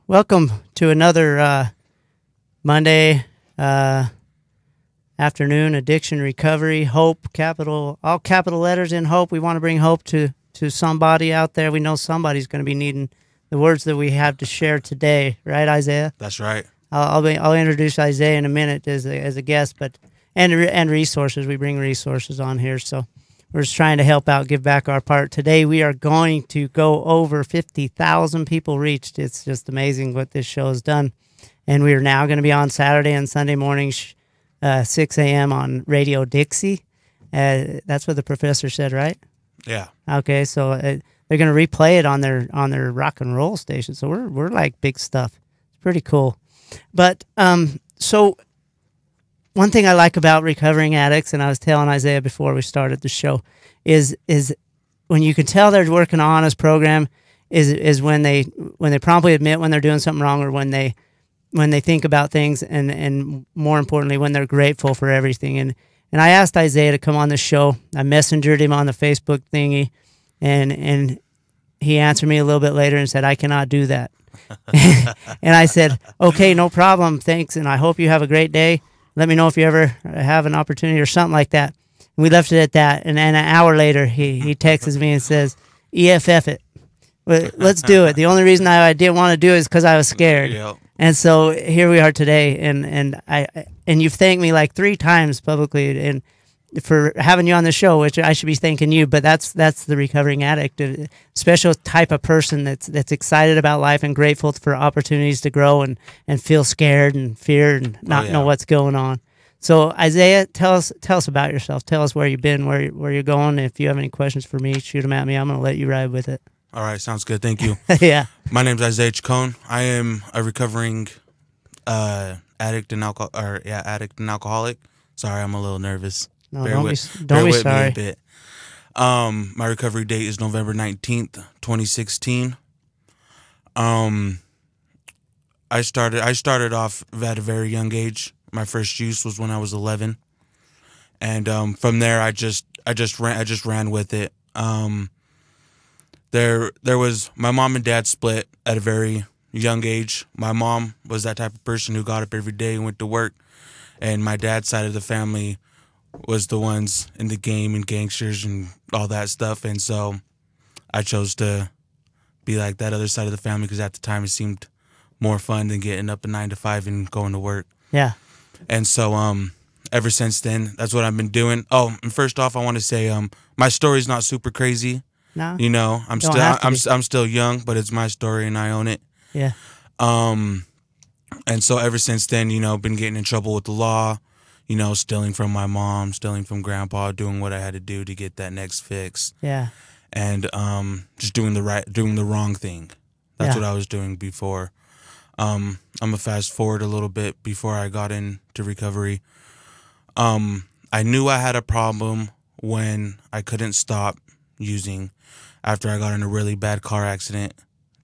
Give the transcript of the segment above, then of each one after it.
Welcome to another Monday afternoon addiction recovery. Hope, all capital letters in Hope. We want to bring hope to somebody out there. We know somebody's going to be needing the words that we have to share today, right, Isaiah? That's right. I'll introduce Isaiah in a minute as a guest, but and resources. We bring resources on here, so we're just trying to help out, give back our part. Today we are going to go over 50,000 people reached. It's just amazing what this show has done, and we are now going to be on Saturday and Sunday mornings, 6 a.m. on Radio Dixie. That's what the professor said, right? Yeah. Okay, so they're going to replay it on their rock and roll station. So we're like big stuff. It's pretty cool. But so one thing I like about recovering addicts, and I was telling Isaiah before we started the show, is when you can tell they're working on this program is when they promptly admit when they're doing something wrong, or when they think about things, and more importantly when they're grateful for everything. And I asked Isaiah to come on the show. I messengered him on the Facebook thingy, and he answered me a little bit later and said, I cannot do that. And I said, okay, no problem, thanks, and I hope you have a great day. Let me know if you ever have an opportunity or something like that. And we left it at that, and then an hour later he texts me and says, EFF it. Let's do it. The only reason I didn't want to do it is because I was scared. Yep. And so here we are today, and you've thanked me like 3 times publicly and for having you on the show, which I should be thanking you, but that's the recovering addict, a special type of person that's excited about life and grateful for opportunities to grow and feel scared and fear and not know what's going on. So Isaiah, tell us about yourself. Tell us where you've been, where you're going. If you have any questions for me, shoot them at me. I'm going to let you ride with it. All right, sounds good. Thank you. Yeah. My name's Isaiah Chacon. I am a recovering addict and alcoholic. Sorry, I'm a little nervous. No, Bear don't with be me sorry. a bit. My recovery date is November 19th, 2016. I started off at a very young age. My first use was when I was 11, and from there I just ran with it. There was my mom and dad split at a very young age. My mom was that type of person who got up every day and went to work, and my dad's side of the family was the ones in the game and gangsters and all that stuff. And so I chose to be like that other side of the family because at the time it seemed more fun than getting up at 9 to 5 and going to work. Yeah. And so ever since then, that's what I've been doing. Oh, and first off, I want to say my story's not super crazy. No. You know, I'm still young, but it's my story and I own it. Yeah. And so ever since then, you know, been getting in trouble with the law. You know, stealing from my mom, stealing from grandpa, doing what I had to do to get that next fix. Yeah. And just doing the wrong thing. That's what I was doing before. I'm gonna fast forward a little bit before I got into recovery. I knew I had a problem when I couldn't stop using after I got in a really bad car accident.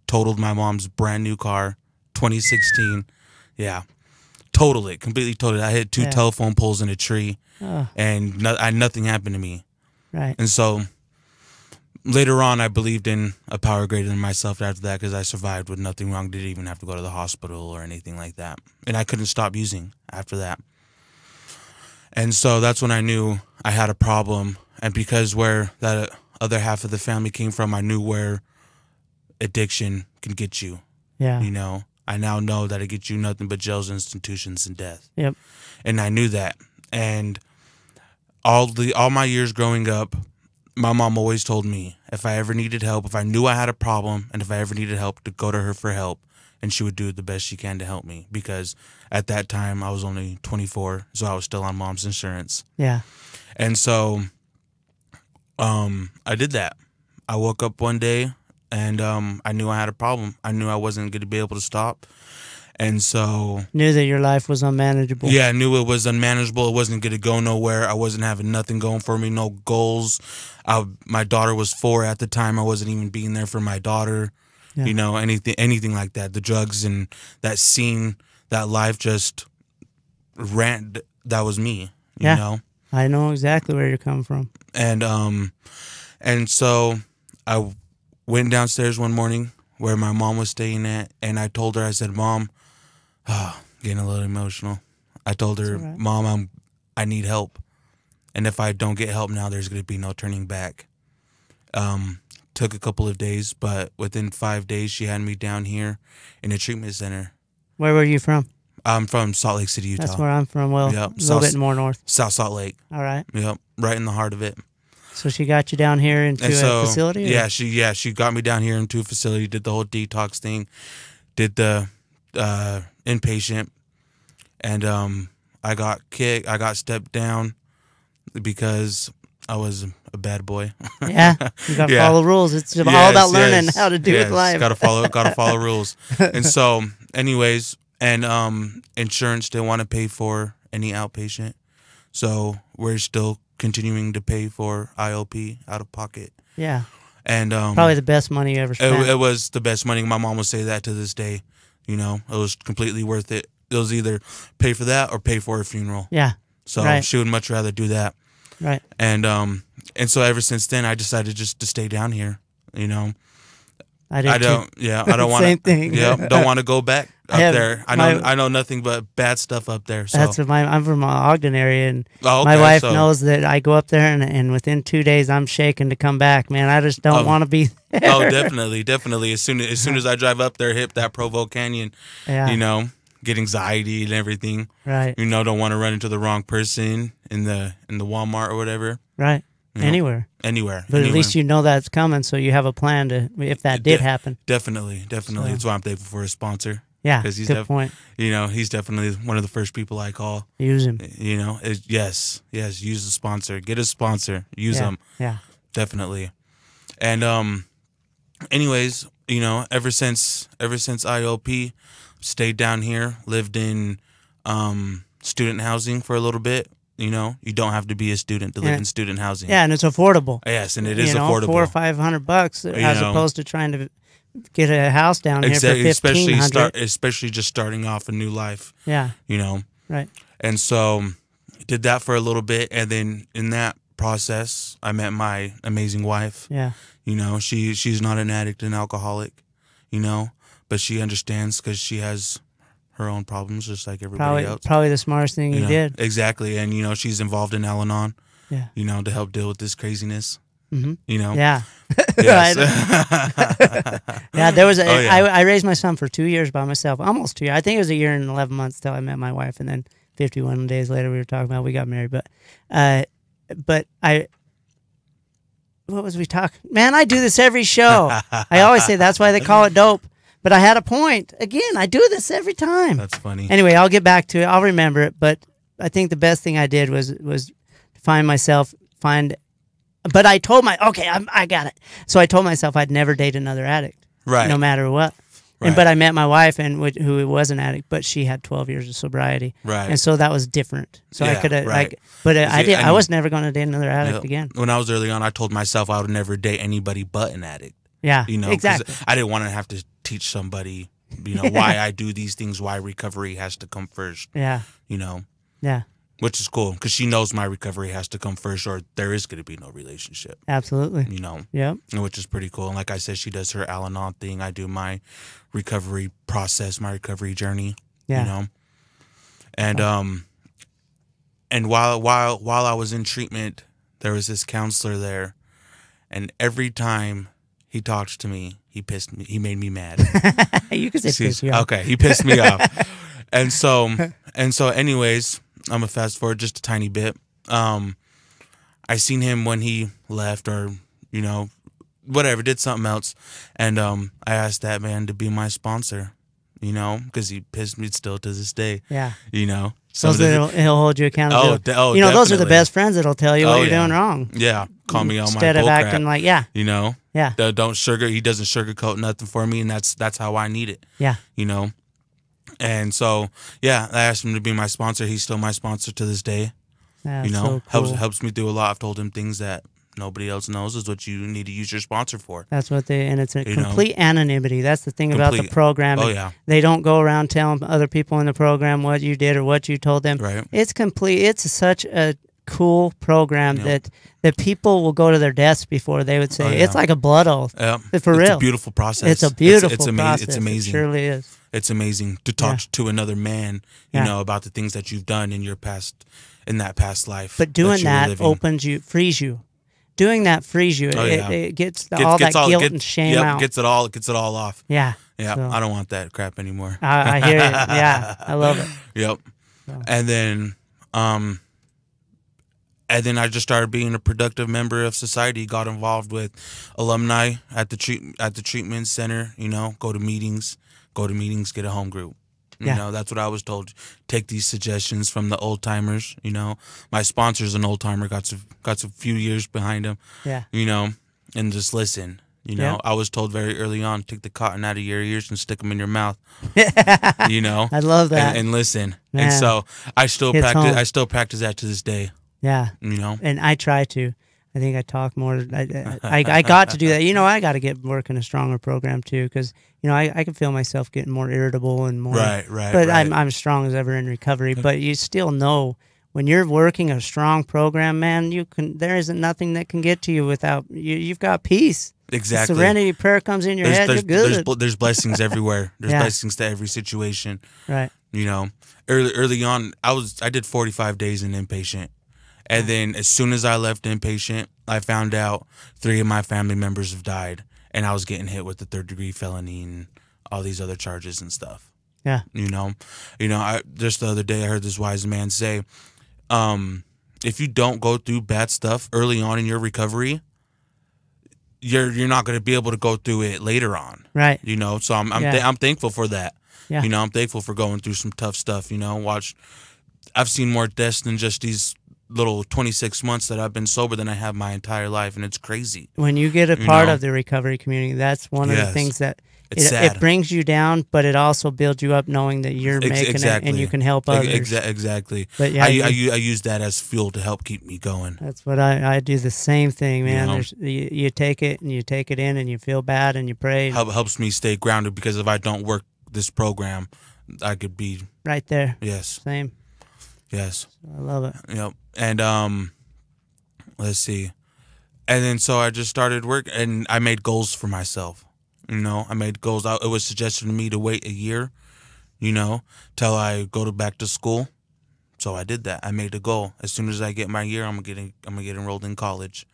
Totaled my mom's brand new car, 2016. Yeah. Completely totaled it. I hit 2 telephone poles in a tree, and nothing happened to me. Right. And so later on, I believed in a power greater than myself after that because I survived with nothing wrong. Didn't even have to go to the hospital or anything like that. And I couldn't stop using after that. And so that's when I knew I had a problem. And because where that other half of the family came from, I knew where addiction can get you. Yeah. You know? I now know that it gets you nothing but jails, institutions, and death. Yep. And I knew that. And all my years growing up, my mom always told me if I ever needed help, if I knew I had a problem, and if I ever needed help, to go to her for help, and she would do the best she can to help me. Because at that time, I was only 24, so I was still on mom's insurance. Yeah. And so I did that. I woke up one day, and I knew I had a problem. I knew I wasn't going to be able to stop. And so... Knew that your life was unmanageable. Yeah, I knew it was unmanageable. It wasn't going to go nowhere. I wasn't having nothing going for me, no goals. My daughter was 4 at the time. I wasn't even being there for my daughter. Yeah. You know, anything like that. The drugs and that scene, that life just ran. That was me, you know? I know exactly where you're coming from. And so I went downstairs one morning where my mom was staying at, and I told her, I said, Mom, getting a little emotional. I told her, right. Mom, I need help. And if I don't get help now, there's going to be no turning back. Took a couple of days, but within 5 days, she had me down here in a treatment center. Where were you from? I'm from Salt Lake City, Utah. That's where I'm from. Well, Yep. a little bit more north. South Salt Lake. All right. Yep. Right in the heart of it. So she got you down here into a facility? Or? Yeah, she got me down here into a facility, did the whole detox thing, did the inpatient, and I got stepped down because I was a bad boy. Yeah, you got to follow rules. It's all about learning how to do with life. Got to follow rules. And so, anyways, and insurance didn't want to pay for any outpatient, so we're still continuing to pay for IOP out of pocket. Yeah, and probably the best money you ever spent. It was the best money. My mom would say that to this day. You know, it was completely worth it. It was either pay for that or pay for a funeral. Yeah. So she would much rather do that. Right. And so ever since then, I decided just to stay down here. You know, I don't want same thing. Yeah, don't want to go back up there. I know nothing but bad stuff up there. So that's I'm from Ogden area, and my wife knows that I go up there, and within 2 days I'm shaking to come back. Man, I just don't want to be there. Oh, definitely. As soon as I drive up there, hit that Provo Canyon, you know, get anxiety and everything. Right. You know, don't want to run into the wrong person in the Walmart or whatever. Right. You know, Anywhere. But at least you know that's coming, so you have a plan to if that did happen. Definitely. So. That's why I'm thankful for a sponsor. Yeah, good point. You know, he's definitely one of the first people I call. Use him. You know, yes, use a sponsor. Get a sponsor. Use them. Yeah. Definitely. And anyways, you know, ever since IOP, stayed down here, lived in student housing for a little bit. You know, you don't have to be a student to live in student housing. Yeah, and it's affordable. Yes, and it is affordable. $400 or $500 as opposed to trying to get a house down here for $1,500. Especially just starting off a new life. Yeah. You know. Right. And so did that for a little bit, and then in that process, I met my amazing wife. Yeah. You know, she's not an addict, an alcoholic, you know, but she understands because she has her own problems just like everybody else. Probably the smartest thing you did. Exactly. And, you know, she's involved in Al-Anon, you know, to help deal with this craziness, you know. Yeah. Yes. Yeah, there was I raised my son for 2 years by myself, almost 2 years. I think it was 1 year and 11 months till I met my wife, and then 51 days later we were talking about we got married. But what was we talking? Man, I do this every show. I always say that's why they call it dope. But I had a point. Again, I do this every time. That's funny. Anyway, I'll get back to it. I'll remember it. But I think the best thing I did was find myself, but I told I got it. So I told myself I'd never date another addict. Right. No matter what. Right. But I met my wife, who was an addict, but she had 12 years of sobriety. Right. And so that was different. So I could have, I was never going to date another addict again. When I was early on, I told myself I would never date anybody but an addict. Yeah, you know, exactly. I didn't want to have to teach somebody, you know, why I do these things, why recovery has to come first. Yeah. You know. Yeah. Which is cool because she knows my recovery has to come first, or there is going to be no relationship. Absolutely. You know. Yeah. Which is pretty cool. And like I said, she does her Al-Anon thing. I do my recovery process, my recovery journey. Yeah. You know. And while I was in treatment, there was this counselor there. And every time he talked to me, he made me mad. You could say piss you off. Okay, he pissed me off. And so anyways, I'm gonna fast forward just a tiny bit. I seen him when he left, or, you know, whatever, did something else. And I asked that man to be my sponsor, you know, because he pissed me still to this day. Yeah. You know. He'll hold you accountable. Oh, you know, definitely. Those are the best friends that'll tell you what you're doing wrong. Yeah, call me on my instead of acting like you know. Yeah. He doesn't sugarcoat nothing for me, and that's how I need it. Yeah. You know. And so I asked him to be my sponsor. He's still my sponsor to this day. That's you know, so cool. helps me do a lot. I've told him things that nobody else knows is what you need to use your sponsor for. That's what and it's a complete anonymity. That's the thing about the program. Oh, yeah. They don't go around telling other people in the program what you did or what you told them. Right. It's complete. It's such a cool program that people will go to their deaths before they would say it's like a blood oath. Yeah. For real. It's a beautiful process. It's a beautiful process. It's amazing. It surely is. It's amazing to talk to another man, you know, about the things that you've done in your past, in that past life. But doing that frees you. Doing that frees you. It gets all that guilt and shame out. Gets it all off. Yeah. Yeah. So, I don't want that crap anymore. I hear you. Yeah. I love it. Yep. So. And then I just started being a productive member of society. Got involved with alumni at the treatment center. You know, go to meetings, get a home group. You know, that's what I was told. Take these suggestions from the old timers. You know, my sponsor's an old timer. Got a few years behind him. Yeah. You know, and just listen. You know, I was told very early on, take the cotton out of your ears and stick them in your mouth. You know, I love that. And listen. Man. And so I still practice. I still practice that to this day. Yeah. You know, and I try to. I think I talk more. I got to do that. You know, I got to get working a stronger program too, because you know I can feel myself getting more irritable and more. Right. But I'm strong as ever in recovery. But you still know when you're working a strong program, man, there isn't nothing that can get to you without you've got peace. Exactly. The serenity prayer comes in your head. You're good. There's blessings everywhere. There's blessings to every situation. Right. You know, early on, I did 45 days in inpatient. And then as soon as I left inpatient, I found out 3 of my family members have died, and I was getting hit with the 3rd-degree felony and all these other charges and stuff. Yeah. You know, just the other day I heard this wise man say, if you don't go through bad stuff early on in your recovery, you're not going to be able to go through it later on. Right. You know, so I'm thankful for that. Yeah. You know, I'm thankful for going through some tough stuff. You know, I've seen more deaths than just these little 26 months that I've been sober than I have my entire life, and it's crazy. When you get a part of the recovery community, that's one of the things that it brings you down, but it also builds you up knowing that you're making it and you can help others. Exactly. But yeah, I use that as fuel to help keep me going. That's what I do. The same thing, man. You know? You take it and you take it in and you feel bad and you pray. Helps me stay grounded, because if I don't work this program, I could be right there. Yes. Same. Yes. I love it. Yep. And let's see. And then so I just started work, and I made goals for myself. You know, I made goals. It was suggested to me to wait a year, you know, till I go back to school. So I did that. I made a goal. As soon as I get my year, I'm gonna get enrolled in college.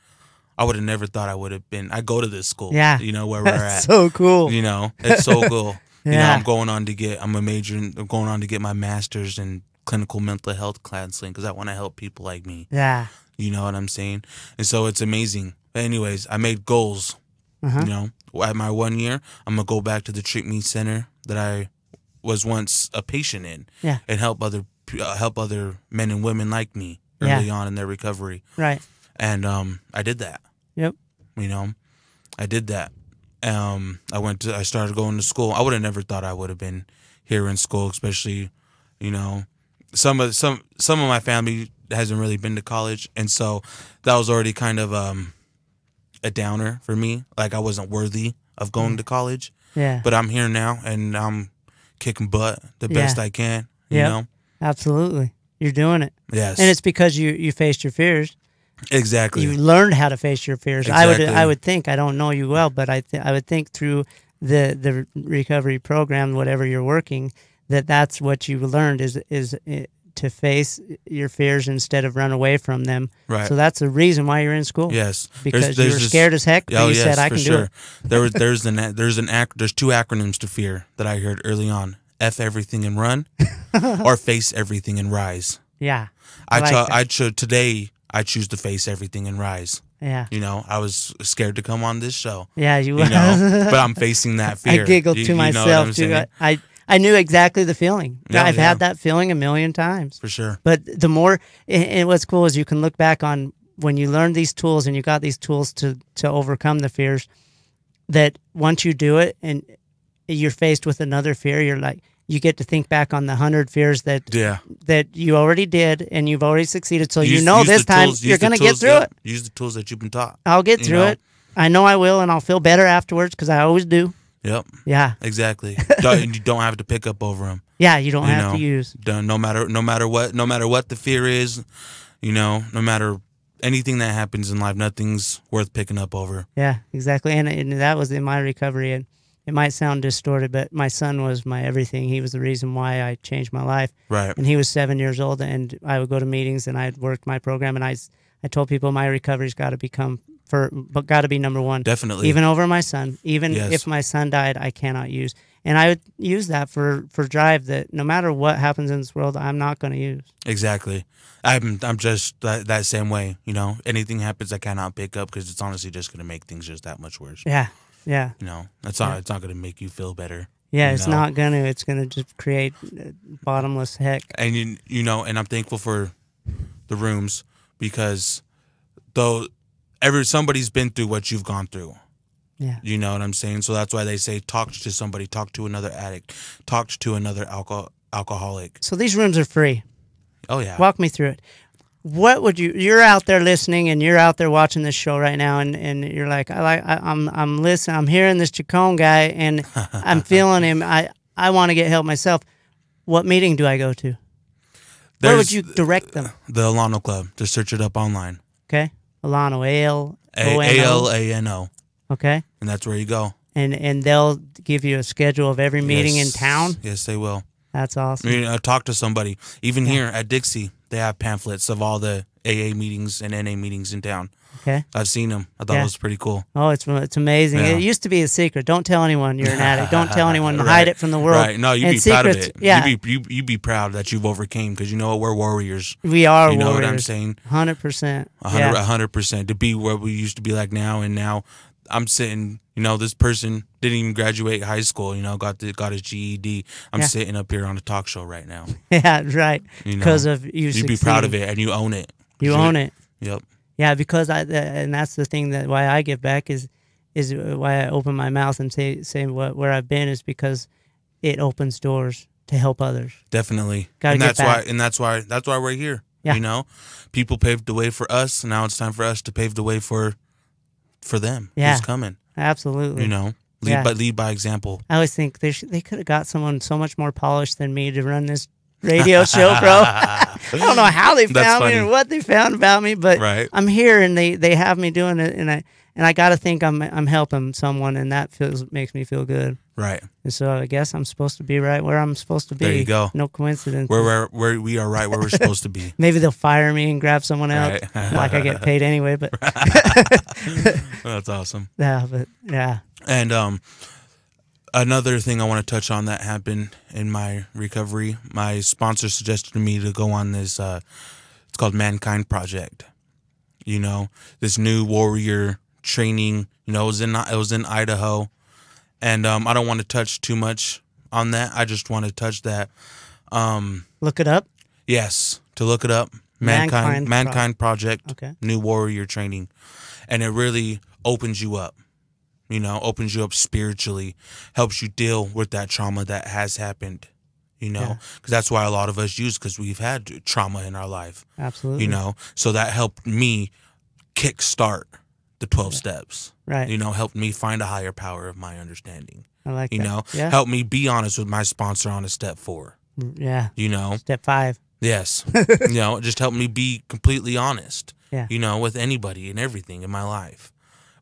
I would have never thought I would have been. I go to this school. Yeah. You know, where we're at. So cool. You know, it's so cool. You know, I'm going on to get my master's in clinical mental health counseling, because I want to help people like me. Yeah. You know what I'm saying? And so it's amazing. But anyways, I made goals. You know, at my 1 year, I'm going to go back to the treatment center that I was once a patient in, and help other men and women like me early on in their recovery. Right. And I did that. Yep. You know, I did that. I started going to school. I would have never thought I would have been here in school, especially, you know, some of my family hasn't really been to college, and so that was already kind of a downer for me. Like, I wasn't worthy of going to college. Yeah. But I'm here now, and I'm kicking butt the best I can. You know? Absolutely. You're doing it. Yes. And it's because you faced your fears. Exactly. You learned how to face your fears. Exactly. I would think, I don't know you well, but I would think through the recovery program, whatever you're working, that's what you learned is to face your fears instead of run away from them. Right. So that's the reason why you're in school. Yes. Because you were scared as heck, but you said, I can do it. There's 2 acronyms to fear that I heard early on. F everything and run, or face everything and rise. Yeah. I choose to face everything and rise. Yeah. You know, I was scared to come on this show. Yeah, you were. know, but I'm facing that fear. I giggled to myself, too. I knew exactly the feeling. I've had that feeling a million times. For sure. But the more, and what's cool is you can look back on when you learned these tools and you got these tools to overcome the fears, that once you do it and you're faced with another fear, you're like, you get to think back on the 100 fears that you already did and you've already succeeded. So use this time you're going to get through it. Use the tools that you've been taught. I'll get through it. I know I will, and I'll feel better afterwards, because I always do. Yep. Yeah. Exactly. You don't have to pick up over them. Yeah, you don't have to use. No matter what the fear is, You know, no matter anything that happens in life, nothing's worth picking up over. Yeah, exactly. And that was in my recovery. And it might sound distorted, but my son was my everything. He was the reason why I changed my life. Right. And he was 7 years old, and I would go to meetings, and I'd worked my program, and I told people my recovery's got to got to be number one. Definitely. Even over my son. Even Yes. if my son died, I cannot use. And I would use that for drive, that no matter what happens in this world, I'm not going to use. Exactly. I'm just that same way. You know, anything happens I cannot pick up because it's honestly just going to make things just that much worse. Yeah. Yeah. You know, it's not going to make you feel better. Yeah, you it's know? not going to. It's going to just create bottomless heck. And you know, and I'm thankful for the rooms because though somebody's been through what you've gone through. Yeah. You know what I'm saying? So that's why they say talk to somebody, talk to another addict, talk to another alcoholic. So these rooms are free. Oh yeah. Walk me through it. What would you're out there listening, and you're out there watching this show right now, and you're like, I'm listening, I'm hearing this Chacon guy, and I'm feeling him. I want to get help myself. What meeting do I go to? Where would you direct them? The Alano Club. Just search it up online. Okay. Alano, A-L-O-N-O. A-L-A-N-O. Okay. And that's where you go. And they'll give you a schedule of every meeting in town? Yes, they will. That's awesome. I mean, talk to somebody. Even here at Dixie, they have pamphlets of all the AA meetings and NA meetings in town. Okay. I've seen them. I thought it was pretty cool. Oh, it's amazing. Yeah. It used to be a secret. Don't tell anyone you're an addict. Don't tell anyone. Right. Hide it from the world. Right. No, you'd be proud of it. Yeah. You'd be proud that you've overcame because you know what? We're warriors. We are warriors. You know what I'm saying? 100%. 100%. To be where we used to be like now, and now I'm sitting, you know, this person didn't even graduate high school, you know, got his GED. I'm sitting up here on a talk show right now. Yeah, right. You know, because of you you'd be proud of it, and you own it. You own it. Yep. Yeah, because and that's the thing that why I give back is why I open my mouth and say where I've been is because it opens doors to help others. Definitely. Gotta and get back. that's why we're here. Yeah. You know, people paved the way for us, and now it's time for us to pave the way for them. Yeah. Who's coming? Absolutely. You know, lead by example. I always think they could have got someone so much more polished than me to run this radio show, bro. I don't know how they found me or what they found about me, but I'm here and they have me doing it, and I got to think I'm helping someone, and that makes me feel good. Right. And so I guess I'm supposed to be right where I'm supposed to be. There you go. No coincidence. Where we are right where we're supposed to be. Maybe they'll fire me and grab someone else, like I get paid anyway. But that's awesome. Yeah, but yeah. And another thing I want to touch on that happened in my recovery. My sponsor suggested to me to go on this. It's called Mankind Project. You know, this new warrior training. You know, it was in Idaho. And I don't want to touch too much on that. I just want to touch that. Look it up? Yes, to look it up. Mankind Project, okay. New warrior training. And it really opens you up. You know, opens you up spiritually, helps you deal with that trauma that has happened. You know, because that's why a lot of us use, because we've had trauma in our life. Absolutely. You know, so that helped me kickstart the 12 steps. Right. You know, helped me find a higher power of my understanding. I like that. You know, helped me be honest with my sponsor on a step 4. Yeah. You know, step 5. Yes. You know, it just helped me be completely honest. Yeah. You know, with anybody and everything in my life.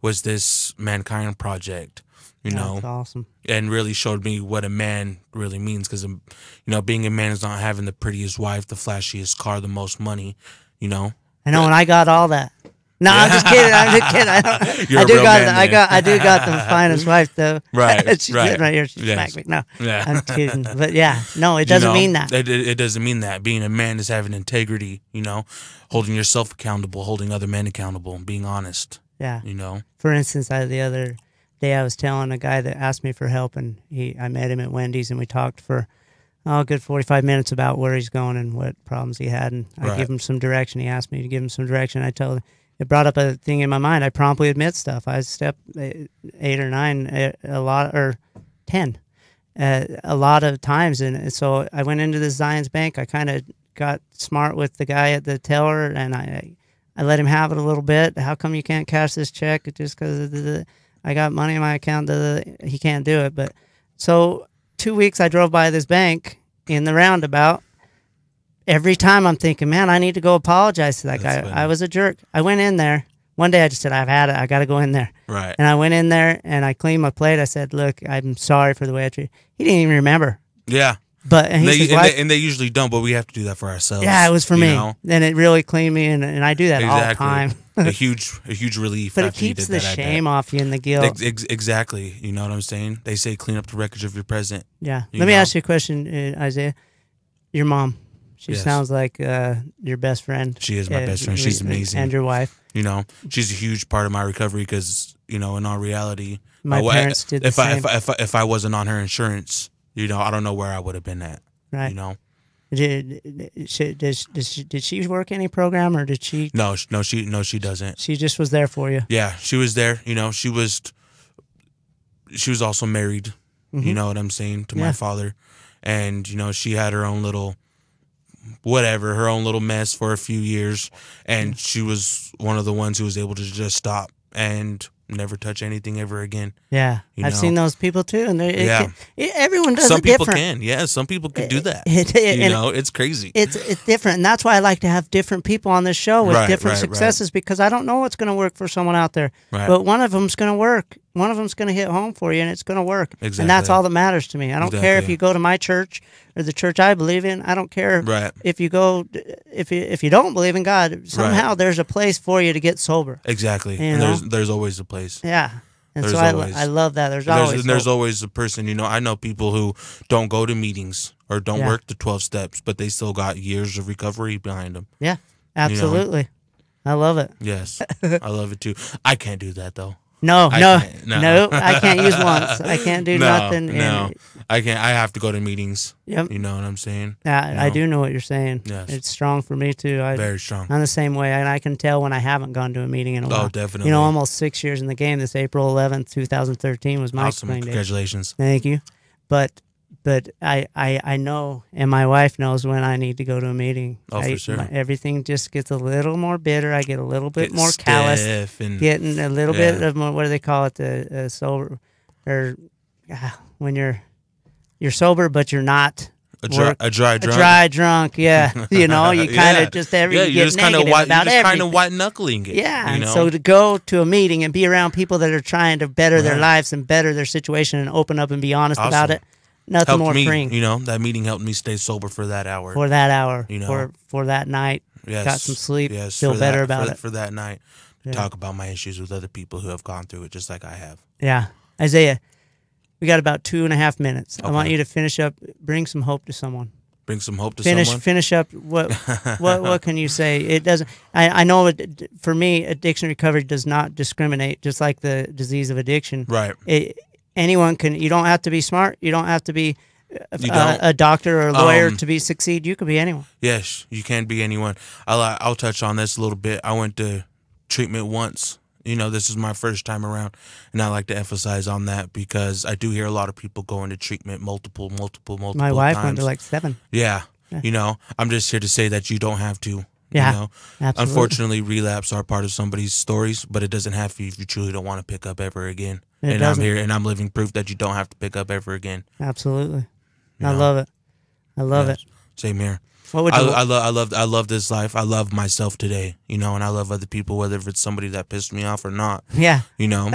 Was this Mankind Project, you know. That's awesome. And really showed me what a man really means, because, you know, being a man is not having the prettiest wife, the flashiest car, the most money, you know. I know, and I got all that. No, I'm just kidding. I'm just kidding. I do got the finest wife though. Right. She's sitting right here. She smacked me. No, yeah. I'm kidding. But yeah, no, it doesn't mean that. It doesn't mean that. Being a man is having integrity. You know, holding yourself accountable, holding other men accountable, and being honest. Yeah. You know. For instance, the other day I was telling a guy that asked me for help, and I met him at Wendy's, and we talked for a good 45 minutes about where he's going and what problems he had, and I give him some direction. He asked me to give him some direction. I told him. It brought up a thing in my mind. I promptly admit stuff. I stepped 8 or 9, a lot, or 10, a lot of times. And so I went into the Zions Bank. I kind of got smart with the guy at the teller, and I let him have it a little bit. How come you can't cash this check? Just because I got money in my account. He can't do it. But so 2 weeks I drove by this bank in the roundabout. every time I'm thinking, man, I need to go apologize to that That's guy. funny. I was a jerk. I went in there. One day I just said, I've had it. I got to go in there. Right. And I went in there and I cleaned my plate. I said, look, I'm sorry for the way I treated you. He didn't even remember. Yeah. But and he says, "Why-" And they usually don't, but we have to do that for ourselves. yeah, it was for you me. know? And it really cleaned me, and I do that all the time. a huge relief. But it after you keeps did the that, I bet. shame off you and the guilt. Exactly. You know what I'm saying? They say clean up the wreckage of your present. Yeah. You Let me know? ask you a question, Isaiah. Your mom, she Yes. sounds like your best friend. She is my best friend. She's amazing. And your wife. You know, she's a huge part of my recovery because, you know, in all reality, My parents did the same. If I wasn't on her insurance, you know, I don't know where I would have been at. Right. You know? Did she work any program, or did she? No, she doesn't. She just was there for you. Yeah, she was there. You know, she was also married. You know what I'm saying, to Yeah. my father, and you know, she had her own little her own little mess for a few years, and she was one of the ones who was able to just stop and never touch anything ever again. Yeah, You I've know? seen those people too, and Yeah. everyone does Some it people different. can, yeah. Some people can do that. And You know, it's crazy. it's different, and that's why I like to have different people on this show with Right, different right, successes, because I don't know what's going to work for someone out there, Right. but one of them's going to work. One of them's going to hit home for you, and it's going to work. And that's Exactly. all that matters to me. I don't care if Exactly. you go to my church or the church I believe in. I don't care Right. if you go if you don't believe in God. Somehow there's a place for you to get sober. Exactly. You And know? there's always a place. Yeah. And There's so always- I love that. There's always There's hope. always a person, you know, I know people who don't go to meetings or don't Yeah. work the 12 steps, but they still got years of recovery behind them. Yeah, absolutely. I love it. Yes. I love it too. I can't do that though. No, I no, can't, no. no, I can't use once. I can't do No, nothing. no. And, I can't. I have to go to meetings. yep. You know what I'm saying? I know? do know what you're saying. Yes. It's strong for me too. Very strong. I'm the same way, and I can tell when I haven't gone to a meeting in a while. Oh, definitely. You know, almost 6 years in the game. This April 11th, 2013 was my Awesome. spring day. Congratulations. Thank you. But I know, and my wife knows when I need to go to a meeting. Oh, for sure. Everything just gets a little more bitter. I get a little bit Get more callous. stiff and Getting a little Yeah. bit of more, what do they call it? The sober, or when you're sober but you're not a dry drunk. a dry drunk. Yeah, you know, you kind of Yeah. just Yeah, you you're get just kind of negative white. about You're just kind everything. of white knuckling it. Yeah, You and know? so to go to a meeting and be around people that are trying to better their Right. lives and better their situation and open up and be honest about Awesome. it, nothing helped more me. freeing You know, that meeting helped me stay sober for that hour. for that hour, You know. for that night. Yes. Got some sleep, Yes. feel for better that, about for, it. for that night. Yeah. Talk about my issues with other people who have gone through it just like I have. Yeah, Isaiah, we got about 2.5 minutes. I want Okay. you to finish up. Bring some hope to someone. Bring some hope to someone. Finish up. What can you say? It doesn't. I know for me, addiction recovery does not discriminate. Just like the disease of addiction, Right. Anyone can. You don't have to be smart. You don't have to be You don't. a doctor or a lawyer Um, to succeed. You could be anyone. Yes, you can be anyone. I'll touch on this a little bit. I went to treatment once. You know, this is my first time around, and I like to emphasize on that because I do hear a lot of people go into treatment multiple My wife times. went to like 7. Yeah. Yeah. You know, I'm just here to say that you don't have to. Yeah, You know, absolutely. unfortunately, relapse are part of somebody's stories, but it doesn't have to if you truly don't want to pick up ever again. It and doesn't. I'm here, and I'm living proof that you don't have to pick up ever again. Absolutely. You I know? love it. I love Yes. it. Same here. What would you? I love this life. I love myself today, you know, and I love other people, whether if it's somebody that pissed me off or not, yeah. you know.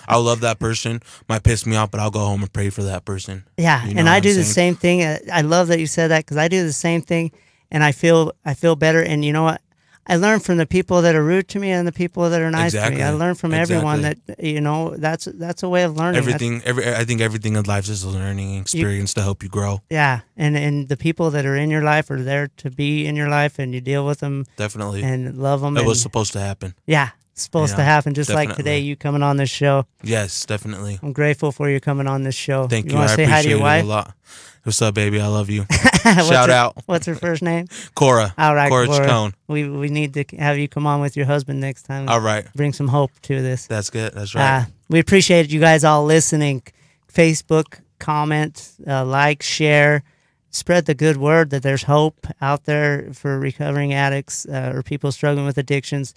I love that person. Might piss me off, but I'll go home and pray for that person. Yeah, You know and what I I'm do the saying? same thing. I love that you said that because I do the same thing, and I feel better. And you know what? I learn from the people that are rude to me and the people that are nice to Exactly. me. I learn from everyone Exactly. that that's a way of learning. I think everything in life is a learning experience to help you grow. Yeah, and the people that are in your life are there to be in your life, and you deal with them Definitely. and love them. It and, was supposed to happen. yeah, it's supposed You to know, happen. Just like definitely. today, you coming on this show. Yes, definitely. I'm grateful for you coming on this show. Thank you. Want I to say hi to appreciate your it wife? a lot. What's up, baby? I love you. What's Shout her- out. What's her first name? Cora. All right, Cora Cora. Chacon. We need to have you come on with your husband next time. All right. Bring some hope to this. That's good. That's right. We appreciate you guys all listening. Facebook, comment, like, share, spread the good word that there's hope out there for recovering addicts or people struggling with addictions.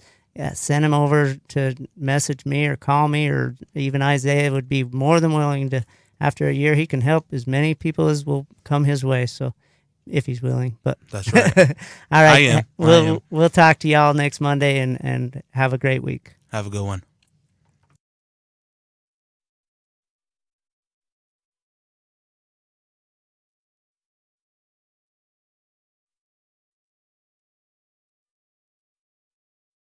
Send them over to message me or call me, or even Isaiah would be more than willing to. After a year, he can help as many people as will come his way. So if he's willing. But That's right. all right, I am. we'll talk to y'all next Monday, and have a great week. Have a good one.